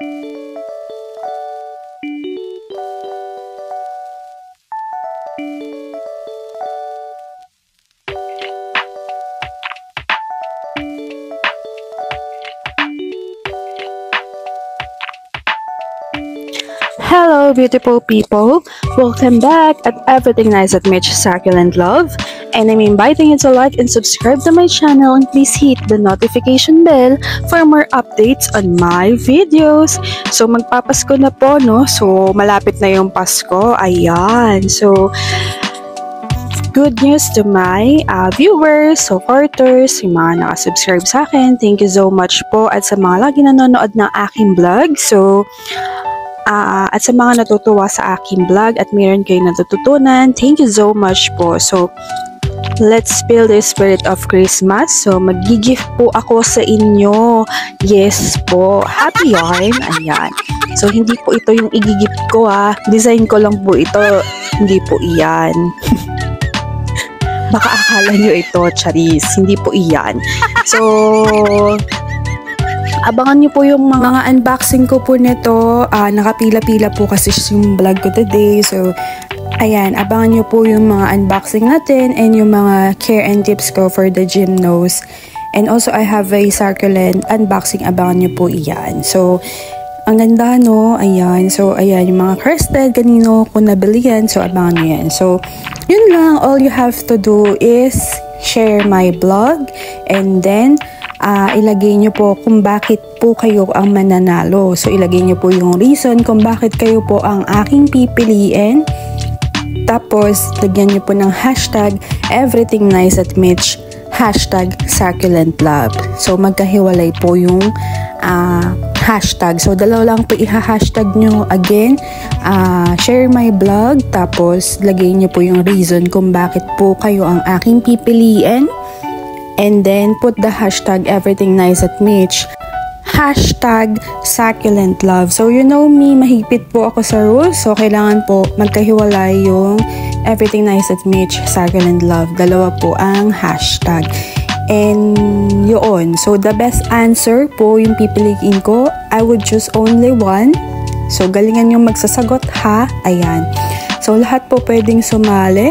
Hello, beautiful people! Welcome back at Everything Nice at Mitch Succulent Love. And I'm inviting you to like and subscribe to my channel and please hit the notification bell for more updates on my videos. So, magpapasko na po, no? So, malapit na yung Pasko. Ayan. So, good news to my viewers, supporters, yung mga nakasubscribe sa akin. Thank you so much po. At sa mga lagi nanonood ng aking vlog. So, at sa mga natutuwa sa aking vlog at mayroon kayo natututunan, thank you so much po. So, let's feel the spirit of Christmas. So, mag-gift po ako sa inyo. Yes po. Happy yarn. Ayan. So, hindi po ito yung i-gift ko Design ko lang po ito. Hindi po iyan. Baka akala nyo ito, charis. Hindi po iyan. So, abangan nyo po yung mga unboxing ko po nito. Nakapila-pila po kasi yung vlog ko today. So, ayan, abangan nyo po yung mga unboxing natin and yung mga care and tips ko for the gymnos. And also, I have a succulent unboxing. Abangan nyo po iyan. So, ang ganda, no? Ayan. So, ayan, yung mga crested, kanino ko nabili yan. So, abangan nyo yan. So, yun lang. All you have to do is share my vlog and then ilagay nyo po kung bakit po kayo ang mananalo. So, ilagay nyo po yung reason kung bakit kayo po ang aking pipiliin. Tapos, lagyan nyo po ng hashtag Everything Nice at Mitch, hashtag Succulent Love. So, magkahiwalay po yung hashtag. So, dalawa lang po iha-hashtag nyo. Again, share my vlog. Tapos, lagay nyo po yung reason kung bakit po kayo ang aking pipiliin. And then, put the hashtag Everything Nice at Mitch, hashtag Succulent Love. So, you know me, mahigpit po ako sa rules. So, kailangan po magkahiwalay yung Everything Nice at Mitch, Succulent Love. Dalawa po ang hashtag. And yun. So, the best answer po yung pipiliin ko. I would choose only one. So, galingan yung magsasagot, ha? Ayan. So, lahat po pwedeng sumali.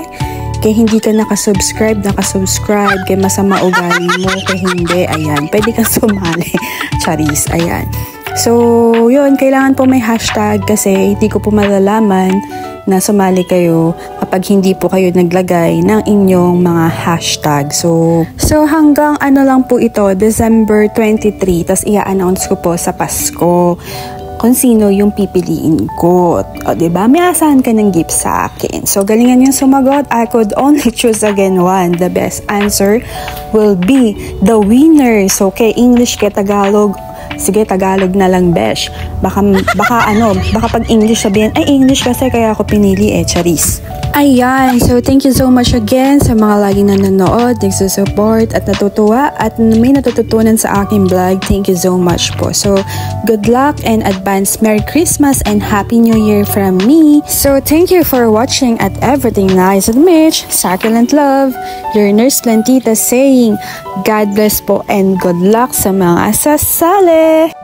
Kaya hindi ka nakasubscribe, kaya masama ugali mo, kaya hindi, ayan, pwede kang sumali, charis, ayan. So, yun, kailangan po may hashtag kasi hindi ko po malalaman na sumali kayo kapag hindi po kayo naglagay ng inyong mga hashtag. So hanggang ano lang po ito, December 23, tas i-announce ko po sa Pasko kung sino yung pipiliin ko. O, diba? May asahan ka ng gift sa akin. So, galingan yung sumagot. I could only choose again one. The best answer will be the winner. So, kay English, kay Tagalog, sige, Tagalog na lang, besh. Baka pag English sabihin, ay, English kasi kaya ako pinili charis. Ayan, so thank you so much again sa mga laging nanonood, nagsusupport at natutuwa at may natututunan sa aking vlog. Thank you so much po. So, good luck and advance Merry Christmas and Happy New Year from me. So, thank you for watching at Everything Nice at Mitch, Succulent Love, your nurse Plantita saying, God bless po and good luck sa mga sasali!